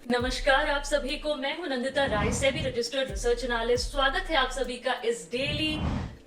नमस्कार आप सभी को। मैं हूं नंदिता राय, सेबी रजिस्टर्ड रिसर्च एनालिस्ट। स्वागत है आप सभी का इस डेली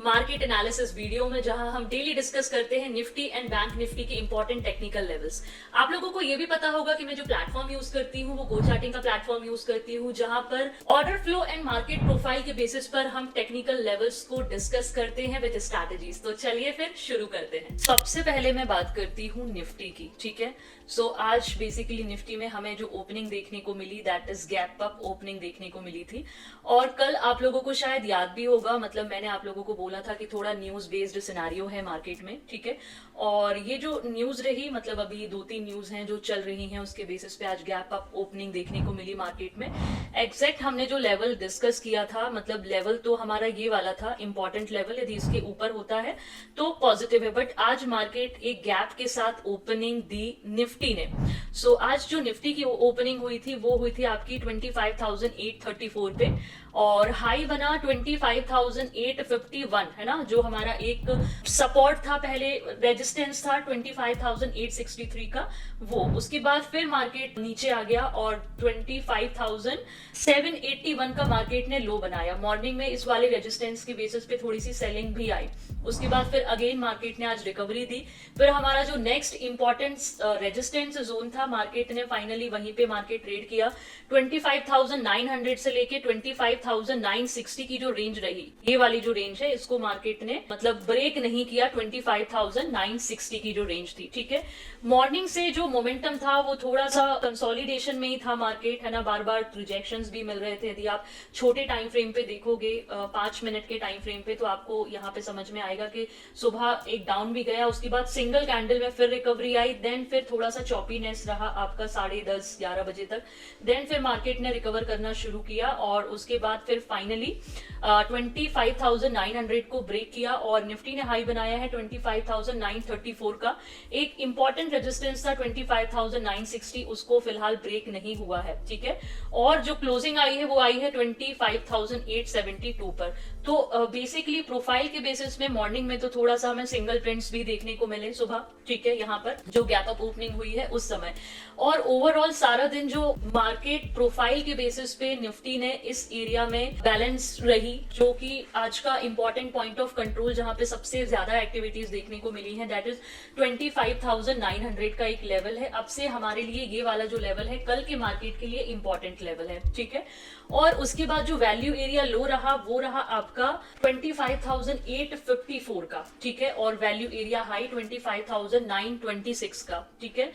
मार्केट एनालिसिस वीडियो में, जहां हम डेली डिस्कस करते हैं निफ्टी एंड बैंक निफ्टी के इंपॉर्टेंट टेक्निकल लेवल्स। आप लोगों को यह भी पता होगा कि मैं जो प्लेटफॉर्म यूज करती हूं वो गो चार्टिंग का प्लेटफॉर्म यूज करती हूं, जहां पर order flow and market profile के बेसिस पर हम टेक्निकल लेवल्स को डिस्कस करते हैं विद स्ट्रैटेजीज। तो चलिए फिर शुरू करते हैं। सबसे पहले मैं बात करती हूँ निफ्टी की, ठीक है। सो आज बेसिकली निफ्टी में हमें जो ओपनिंग देखने को मिली, that is gap up opening देखने को मिली थी। और कल आप लोगों को शायद याद भी होगा, मतलब मैंने आप लोगों को बोला था कि थोड़ा न्यूज बेस्ड सिनेरियो है मार्केट में, ठीक है। और ये जो न्यूज रही, मतलब अभी 2-3 न्यूज हैं जो चल रही हैं, उसके बेसिस पे आज गैप अप ओपनिंग देखने को मिली मार्केट में। एग्जैक्ट हमने जो लेवल डिस्कस किया था, मतलब लेवल तो हमारा ये वाला था, इंपॉर्टेंट लेवल, यदि इसके ऊपर होता है तो पॉजिटिव है। बट आज मार्केट एक गैप के साथ ओपनिंग दी निफ्टी ने। सो आज जो निफ्टी की ओपनिंग हुई थी वो हुई थी आपकी 25,834 पे, और हाई बना 25,851, है ना, जो हमारा एक सपोर्ट था, पहले रेजिस्टेंस था 25,863 का वो। उसके बाद फिर मार्केट नीचे आ गया और 25,781 का मार्केट ने लो बनाया। मॉर्निंग में इस वाले रेजिस्टेंस के बेसिस पे थोड़ी सी सेलिंग भी आई। उसके बाद फिर अगेन मार्केट ने आज रिकवरी दी। फिर हमारा जो नेक्स्ट इंपॉर्टेंट रेजिस्टेंस जोन था, मार्केट ने फाइनली वहीं पे मार्केट ट्रेड किया। 25,900 से लेके 25,960 की जो रेंज रही, ये वाली जो रेंज है, इसको मार्केट ने मतलब ब्रेक नहीं किया। 25,960 की जो रेंज थी, ठीक है। मॉर्निंग से जो मोमेंटम था वो थोड़ा सा कंसोलिडेशन में ही था मार्केट, है ना। बार बार रिजेक्शंस भी मिल रहे थे। यदि आप छोटे टाइम फ्रेम पे देखोगे, 5 मिनट के टाइम फ्रेम पे, तो आपको यहाँ पे समझ में आएगा कि सुबह एक डाउन भी गया, उसके बाद सिंगल कैंडल में फिर रिकवरी आई, देन फिर थोड़ा सा चॉपीनेस रहा आपका 10:30-11 बजे तक। देन फिर मार्केट ने रिकवर करना शुरू किया और उसके बाद फिर फाइनली 25,900 को ब्रेक किया और निफ्टी ने हाई बनाया है 25,934 का। एक इंपॉर्टेंट रेजिस्टेंस था 25,960, उसको फिलहाल ब्रेक नहीं हुआ है, ठीक है। और जो क्लोजिंग आई है वो आई है 25,872 पर। तो बेसिकली प्रोफाइल के बेसिस में मॉर्निंग में तो थोड़ा सा हमें सिंगल ट्रेंड्स भी देखने को मिले सुबह, ठीक है, यहाँ पर जो गैप अप ओपनिंग हुई है उस समय। और ओवरऑल सारा दिन जो मार्केट प्रोफाइल के बेसिस पे निफ्टी ने इस एरिया में बैलेंस रही, जो कि आज का इंपॉर्टेंट पॉइंट ऑफ कंट्रोल जहां पे सबसे ज्यादा एक्टिविटीज देखने को मिली है, दैट इज 25,900 का एक लेवल है। अब से हमारे लिए ये वाला जो लेवल है कल के मार्केट के लिए इंपॉर्टेंट लेवल है, ठीक है। और उसके बाद जो वैल्यू एरिया लो रहा वो रहा आपका 25,854 का, ठीक है। और वैल्यू एरिया हाई 25,926 का, ठीक है।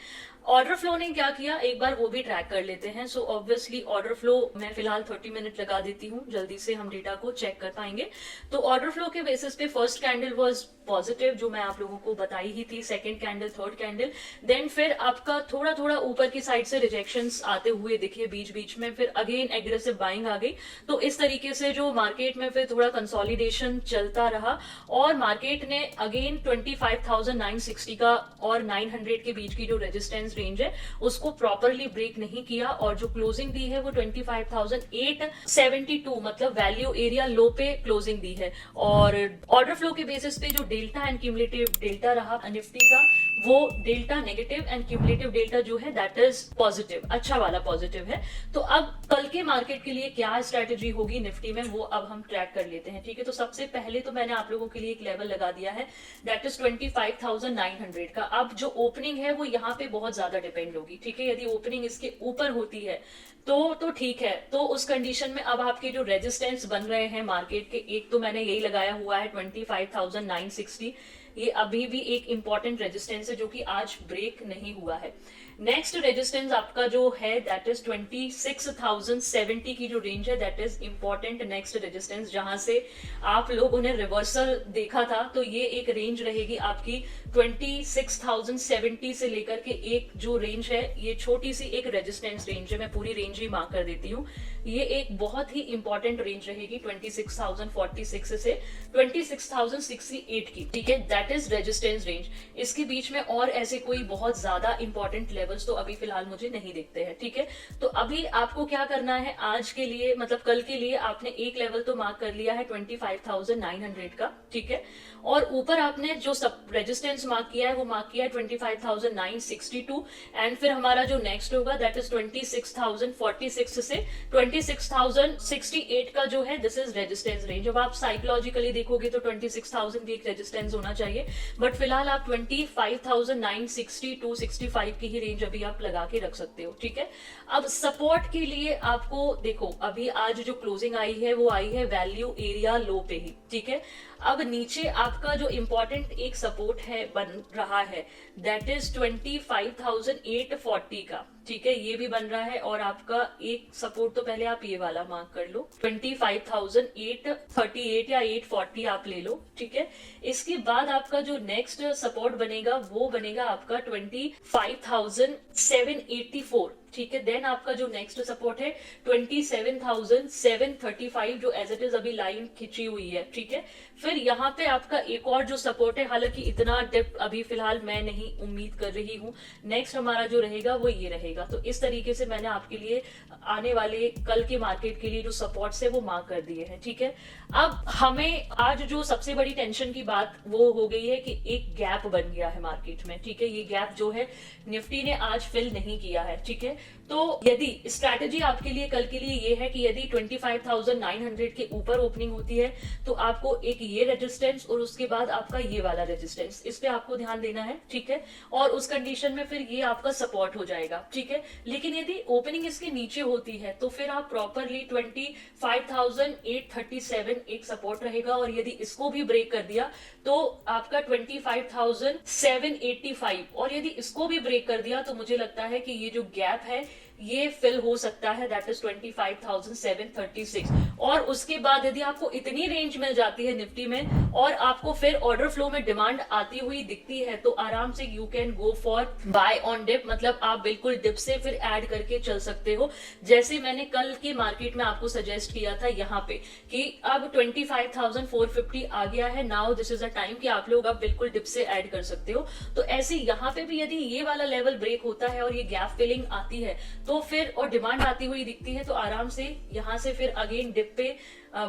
ऑर्डर फ्लो ने क्या किया, एक बार वो भी ट्रैक कर लेते हैं। सो ऑब्वियसली ऑर्डर फ्लो मैं फिलहाल 30 मिनट लगा देती हूँ, जल्दी से हम डेटा को चेक कर पाएंगे। तो ऑर्डर फ्लो के बेसिस पे फर्स्ट कैंडल वाज पॉजिटिव, जो मैं आप लोगों को बताई ही थी, second candle, third candle, then फिर आपका थोड़ा थोड़ा ऊपर की साइड से रिजेक्शंस आते हुए दिखे बीच बीच में, फिर अगेन एग्रेसिव बाइंग आ गई। तो इस तरीके से जो मार्केट में फिर थोड़ा कंसोलिडेशन चलता रहा और मार्केट ने अगेन 25,960 का और 900 के बीच की जो रेजिस्टेंस रेंज है उसको प्रॉपरली ब्रेक नहीं किया, और जो क्लोजिंग दी है वो 25,872, मतलब वैल्यू एरिया लो पे क्लोजिंग दी है। और ऑर्डर फ्लो के बेसिस पे जो डेल्टा एंड क्यूमुलेटिव डेल्टा रहा निफ्टी का, वो delta negative and cumulative delta जो है दैट इज पॉजिटिव, अच्छा वाला पॉजिटिव है। तो अब कल के मार्केट के लिए क्या स्ट्रेटेजी होगी निफ्टी में, वो अब हम ट्रैक कर लेते हैं, ठीक है। तो सबसे पहले तो मैंने आप लोगों के लिए एक लेवल लगा दिया है, दैट इज 25,900 का। अब जो ओपनिंग है वो यहाँ पे बहुत ज्यादा डिपेंड होगी, ठीक है। यदि ओपनिंग इसके ऊपर होती है तो ठीक है। तो उस कंडीशन में अब आपके जो रेजिस्टेंस बन रहे हैं मार्केट के, एक तो मैंने यही लगाया हुआ है 25,960, ये अभी भी एक इंपॉर्टेंट रेजिस्टेंस है जो कि आज ब्रेक नहीं हुआ है। नेक्स्ट रेजिस्टेंस आपका जो है दैट इज 26,070 की जो रेंज है, that is important next resistance, जहां से आप लोगों ने रिवर्सल देखा था। तो ये एक रेंज रहेगी आपकी 26,070 से लेकर के एक जो रेंज है, ये छोटी सी एक रेजिस्टेंस रेंज है, मैं पूरी रेंज ही मार्क कर देती हूँ। ये एक बहुत ही इंपॉर्टेंट रेंज रहेगी 26,046 से 26,068 की, ठीक है। That is resistance range. इसके बीच में और ऐसे कोई बहुत ज्यादा इंपॉर्टेंट लेवल्स तो अभी फिलहाल मुझे नहीं दिखते हैं, ठीक है। तो अभी आपको क्या करना है आज के लिए, मतलब कल के लिए, आपने एक लेवल तो मार्क कर लिया है 25,900 का, ठीक है। और ऊपर आपने जो सब रेजिस्टेंस रेजिस्टेंस मार्क किया है वो मार्क किया है 25,962 एंड फिर हमारा जो नेक्स्ट होगा दैट इज 26,046 से 26,068 का जो है दिस इज रेजिस्टेंस रेंज। अब आप साइकोलॉजिकली देखोगे तो 26,000 भी एक रेजिस्टेंस होना चाहिए, बट फिलहाल आप 25,962 65 की ही रेंज अभी आप लगा के रख सकते हो, ठीक है। अब सपोर्ट के लिए आपको देखो अभी आज जो क्लोजिंग आई है वो आई है वैल्यू एरिया लो पे ही, ठीक है। अब नीचे आपका जो इंपॉर्टेंट एक सपोर्ट है बन रहा है दैट इज 25,840 का, ठीक है, ये भी बन रहा है। और आपका एक सपोर्ट तो पहले आप ये वाला मार्क कर लो 25,838 या 840 आप ले लो, ठीक है। इसके बाद आपका जो नेक्स्ट सपोर्ट बनेगा वो बनेगा आपका 25,784, ठीक है। देन आपका जो नेक्स्ट सपोर्ट है 27,735 जो एज इट इज अभी लाइन खिंची हुई है, ठीक है। फिर यहाँ पे आपका एक और जो सपोर्ट है, हालांकि इतना डिप अभी फिलहाल मैं नहीं उम्मीद कर रही हूँ, नेक्स्ट हमारा जो रहेगा वो ये रहेगा। तो इस तरीके से मैंने आपके लिए आने वाले कल के मार्केट के लिए जो सपोर्ट्स है वो मार्क कर दिए हैं, ठीक है। अब हमें आज जो सबसे बड़ी टेंशन की बात वो हो गई है कि एक गैप बन गया है मार्केट में, ठीक है। ये गैप जो है निफ्टी ने आज फिल नहीं किया है, ठीक है। तो यदि स्ट्रैटेजी आपके लिए कल के लिए ये है कि यदि 25,900 के ऊपर ओपनिंग होती है तो आपको एक ये रेजिस्टेंस और उसके बाद आपका ये वाला रेजिस्टेंस, इस पे आपको ध्यान देना है, ठीक है। और उस कंडीशन में फिर ये आपका सपोर्ट हो जाएगा, ठीक है। लेकिन यदि ओपनिंग इसके नीचे होती है तो फिर आप प्रॉपरली 25,837 एक सपोर्ट रहेगा, और यदि इसको भी ब्रेक कर दिया तो आपका 25,785, और यदि इसको भी ब्रेक कर दिया तो मुझे लगता है कि ये जो गैप है ये फिल हो सकता है दैट इज 25,736। और उसके बाद यदि आपको इतनी रेंज मिल जाती है निफ्टी में और आपको फिर ऑर्डर फ्लो में डिमांड आती हुई दिखती है तो आराम से you can go for buy on dip, मतलब आप बिल्कुल डिप से फिर ऐड करके चल सकते हो। जैसे मैंने कल के मार्केट में आपको सजेस्ट किया था यहाँ पे कि अब 25,450 आ गया है, now this is a time कि आप लोग अब बिल्कुल डिप से ऐड कर सकते हो। तो ऐसे यहाँ पे भी यदि ये वाला लेवल ब्रेक होता है और ये गैप फिलिंग आती है तो फिर और डिमांड आती हुई दिखती है तो आराम से यहां से फिर अगेन डिप पे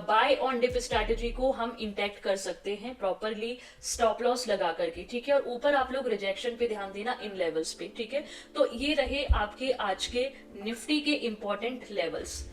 बाय ऑन डिप स्ट्रैटेजी को हम इंटैक्ट कर सकते हैं प्रॉपरली स्टॉप लॉस लगा करके, ठीक है। और ऊपर आप लोग रिजेक्शन पे ध्यान देना इन लेवल्स पे, ठीक है। तो ये रहे आपके आज के निफ्टी के इंपॉर्टेंट लेवल्स।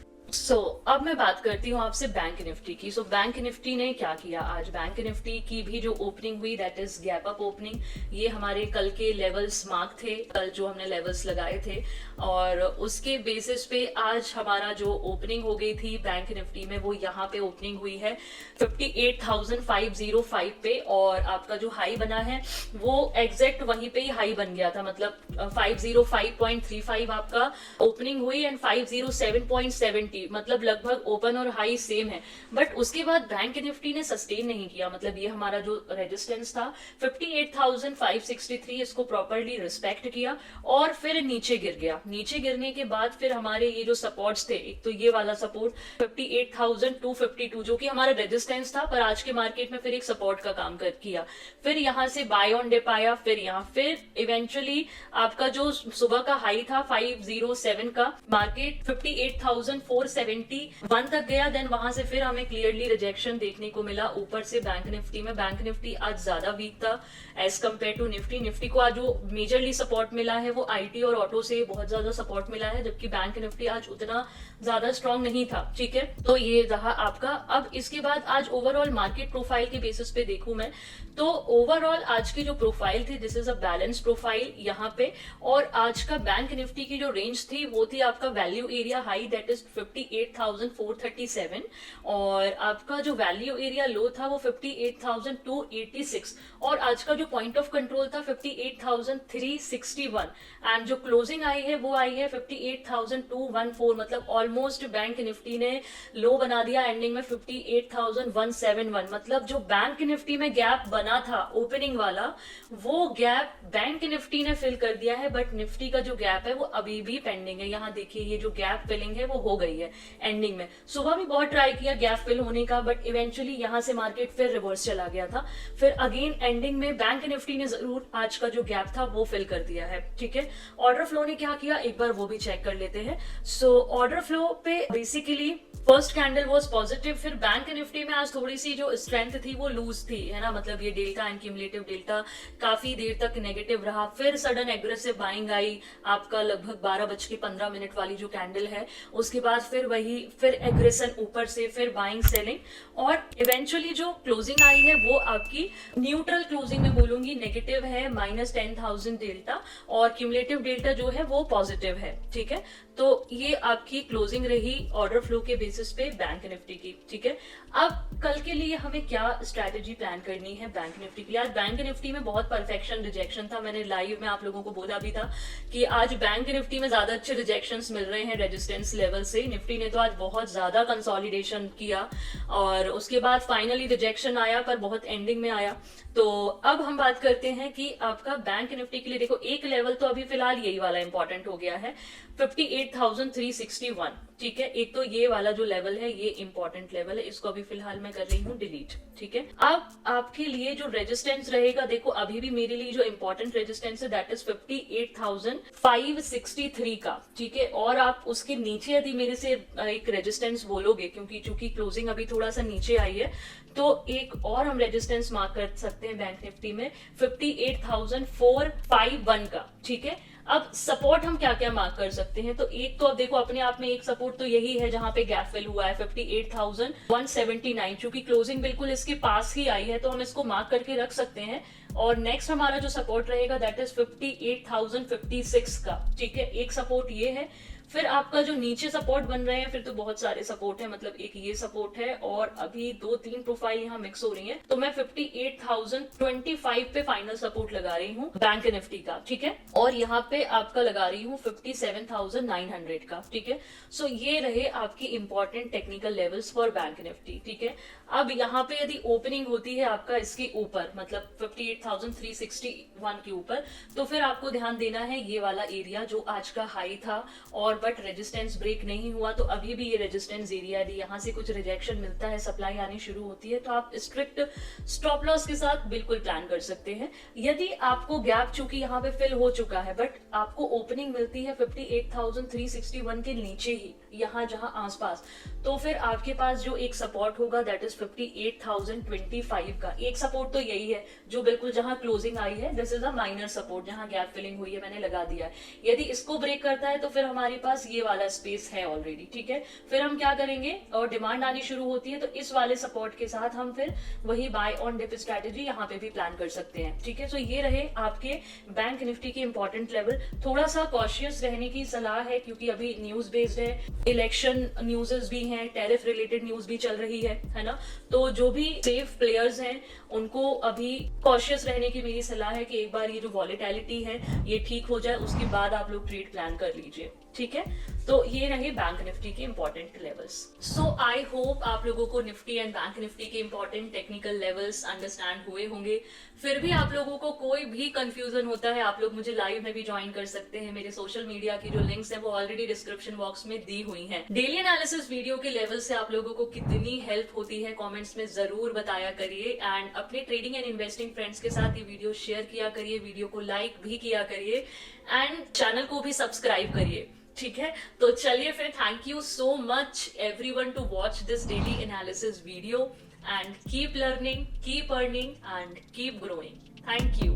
अब मैं बात करती हूँ आपसे बैंक निफ्टी की। बैंक निफ्टी ने क्या किया आज? बैंक निफ्टी की भी जो ओपनिंग हुई that is gap up opening. ये हमारे कल के लेवल्स मार्क थे, कल जो हमने लेवल्स लगाए थे, और उसके बेसिस पे आज हमारा जो ओपनिंग हो गई थी बैंक निफ्टी में वो यहाँ पे ओपनिंग हुई है 58,505 पे, और आपका जो हाई बना है वो एग्जैक्ट वहीं पे ही हाई बन गया था, मतलब 505.35 आपका ओपनिंग हुई एंड 507.70, मतलब लगभग ओपन और हाई सेम है। बट उसके बाद बैंक निफ्टी ने सस्टेन नहीं किया, मतलब ये हमारा जो रेजिस्टेंस था 58,563 इसको प्रॉपरली रिस्पेक्ट किया और फिर नीचे गिर गया। नीचे गिरने के बाद फिर हमारे ये जो सपोर्ट्स थे, एक तो ये वाला सपोर्ट 58,252 जो कि हमारा रेजिस्टेंस था पर आज के मार्केट में फिर एक सपोर्ट का काम किया। फिर यहाँ से बाय ऑन डिप आया, फिर यहाँ फिर इवेंचुअली आपका जो सुबह का हाई था 507 का, मार्केट 58,471 तक गया। देन वहां से फिर हमें क्लियरली रिजेक्शन देखने को मिला ऊपर से बैंक निफ्टी में। बैंक निफ्टी आज ज्यादा वीक था as compare to Nifty. Nifty को आज जो मेजरली सपोर्ट मिला है वो आईटी और ऑटो से बहुत ज्यादा सपोर्ट मिला है, जबकि बैंक निफ्टी आज उतना ज्यादा स्ट्रॉन्ग नहीं था, ठीक है। तो ये रहा आपका। अब इसके बाद आज ओवरऑल मार्केट प्रोफाइल के बेसिस पे देखूं मैं तो ओवरऑल आज की जो प्रोफाइल थी this is a balance profile यहाँ पे। और आज का बैंक निफ्टी की जो रेंज थी वो थी आपका value area high that is 58,437, और आपका जो वैल्यू एरिया लो था वो 58,286, और आज का जो पॉइंट ऑफ कंट्रोल था 58,361, एंड जो क्लोजिंग आई है वो आई है 58,214, मतलब ऑलमोस्ट बैंक निफ्टी ने लो बना दिया एंडिंग में 58,171। मतलब जो बैंक निफ्टी में गैप बना था ओपनिंग वाला वो गैप बैंक निफ्टी ने फिल कर दिया है, बट निफ्टी का जो गैप है वो अभी भी पेंडिंग है। यहाँ देखिए ये जो गैप फिलिंग है वो हो गई है, है एंडिंग में। सुबह भी बहुत ट्राई किया गैप फिल होने का, बट इवेंचुअली यहाँ से मार्केट फिर रिवर्स चला गया था। फिर अगेन एंडिंग में बैंक निफ्टी ने जरूर आज का जो गैप था वो फिल कर दिया है, ठीक है। ऑर्डर फ्लो ने क्या किया एक बार वो भी चेक कर लेते हैं। सो ऑर्डर फ्लो पे basically first candle was positive, फिर बैंक निफ्टी में आज थोड़ी सी जो स्ट्रेंथ थी वो लूज थी, है ना, मतलब ये डेल्टा एंड क्यूमुलेटिव डेल्टा काफी देर तक नेगेटिव रहा। फिर सडन एग्रेसिव बाइंग आई आपका लगभग 12:15 वाली जो कैंडल है, उसके बाद फिर एग्रेशन ऊपर से, फिर बाइंग सेलिंग, और इवेंचुअली जो क्लोजिंग आई है वो आपकी न्यूट्रल क्लोजिंग में बोलूंगी, नेगेटिव है -10,000 डेल्टा, और क्यूमुलेटिव डेल्टा जो है वो पॉजिटिव है, ठीक है। तो ये आपकी क्लोजिंग रही ऑर्डर फ्लो के बेसिस पे बैंक निफ्टी की, ठीक है। अब कल के लिए हमें क्या स्ट्रैटेजी प्लान करनी है बैंक निफ्टी के लिए। आज बैंक निफ्टी में बहुत परफेक्शन रिजेक्शन था, मैंने लाइव में आप लोगों को बोला भी था कि आज बैंक निफ्टी में ज्यादा अच्छे रिजेक्शंस मिल रहे हैं रेजिस्टेंस लेवल से। निफ्टी ने तो आज बहुत ज्यादा कंसोलिडेशन किया और उसके बाद फाइनली रिजेक्शन आया, पर बहुत एंडिंग में आया। तो अब हम बात करते हैं कि आपका बैंक निफ्टी के लिए देखो एक लेवल तो अभी फिलहाल यही वाला इंपॉर्टेंट हो गया है 58,361, ठीक है। एक तो ये वाला जो लेवल है ये इंपॉर्टेंट लेवल है, इसको अभी फिलहाल मैं कर रही हूँ डिलीट, ठीक है। अब आपके लिए जो रेजिस्टेंस रहेगा, देखो अभी भी मेरे लिए जो इंपॉर्टेंट रेजिस्टेंस है दैट इज 58,563 का, ठीक है। और आप उसके नीचे यदि मेरे से एक रेजिस्टेंस बोलोगे, क्योंकि चूंकि क्लोजिंग अभी थोड़ा सा नीचे आई है, तो एक और हम रेजिस्टेंस मार्क कर सकते हैं बैंक निफ्टी में 58,451 का, ठीक है। अब सपोर्ट हम क्या क्या मार्क कर सकते हैं, तो एक तो अब देखो अपने आप में एक सपोर्ट तो यही है जहां पे गैप फिल हुआ है 58,179, चूंकि क्लोजिंग बिल्कुल इसके पास ही आई है तो हम इसको मार्क करके रख सकते हैं। और नेक्स्ट हमारा जो सपोर्ट रहेगा दैट इज 58,056 का, ठीक है। एक सपोर्ट ये है, फिर आपका जो नीचे सपोर्ट बन रहे हैं फिर तो बहुत सारे सपोर्ट है, मतलब एक ये सपोर्ट है और अभी 2-3 प्रोफाइल यहाँ मिक्स हो रही है, तो मैं 58,025 पे फाइनल सपोर्ट लगा रही हूँ बैंक निफ्टी का, ठीक है। और यहाँ पे आपका लगा रही हूँ 57,900 का, ठीक है। सो ये रहे आपकी important technical levels for bank Nifty, ठीक है। अब यहाँ पे यदि ओपनिंग होती है आपका इसके ऊपर, मतलब 58,361 के ऊपर, तो फिर आपको ध्यान देना है ये वाला एरिया जो आज का हाई था और बट रेजिस्टेंस ब्रेक नहीं हुआ, तो अभी भी ये रेजिस्टेंस एरिया, यदि यहाँ से कुछ रिजेक्शन मिलता है, सप्लाई आनी शुरू होती है, तो आप स्ट्रिक्ट स्टॉप लॉस के साथ बिल्कुल प्लान कर सकते हैं। यदि आपको गैप चूंकि यहाँ पे फिल हो चुका है बट आपको ओपनिंग मिलती है 58,361 के नीचे ही, यहाँ जहां आसपास, तो फिर आपके पास जो एक सपोर्ट होगा दैट इज 58,025 का। एक सपोर्ट तो यही है जो बिल्कुल जहां क्लोजिंग आई है, this is a minor support, जहां गैप फिलिंग हुई है मैंने लगा दिया है। यदि इसको ब्रेक करता है तो फिर हमारे पास ये वाला स्पेस है ऑलरेडी, ठीक है। फिर हम क्या करेंगे, और डिमांड आनी शुरू होती है तो इस वाले सपोर्ट के साथ हम फिर वही बाय ऑन डिप स्ट्रेटेजी यहाँ पे भी प्लान कर सकते हैं, ठीक है। तो ये रहे आपके बैंक निफ्टी के इंपॉर्टेंट लेवल। थोड़ा सा कॉशियस रहने की सलाह है क्योंकि अभी न्यूज बेस्ड है, इलेक्शन न्यूज़ भी हैं, टैरिफ रिलेटेड न्यूज भी चल रही है ना। तो जो भी सेफ प्लेयर्स हैं उनको अभी कॉशियस रहने की मेरी सलाह है कि एक बार ये जो वॉलेटिलिटी है ये ठीक हो जाए, उसके बाद आप लोग ट्रेड प्लान कर लीजिए, ठीक है। तो ये रहे बैंक निफ्टी के important levels. So I hope आप लोगों को निफ्टी एंड बैंक निफ्टी के इंपॉर्टेंट टेक्निकल लेवल्स अंडरस्टैंड हुए होंगे। फिर भी आप लोगों को कोई भी कंफ्यूजन होता है, आप लोग मुझे लाइव में भी ज्वाइन कर सकते हैं। मेरे सोशल मीडिया की जो लिंक्स हैं वो ऑलरेडी डिस्क्रिप्शन बॉक्स में दी हुई हैं। डेली एनालिसिस वीडियो के लेवल से आप लोगों को कितनी हेल्प होती है कमेंट्स में जरूर बताया करिए, एंड अपने ट्रेडिंग एंड इन्वेस्टिंग फ्रेंड्स के साथ ये वीडियो शेयर किया करिए, वीडियो को लाइक भी किया करिए एंड चैनल को भी सब्सक्राइब करिए, ठीक है। तो चलिए फिर, thank you so much everyone to watch this daily analysis video, and keep learning, keep earning and keep growing. Thank you.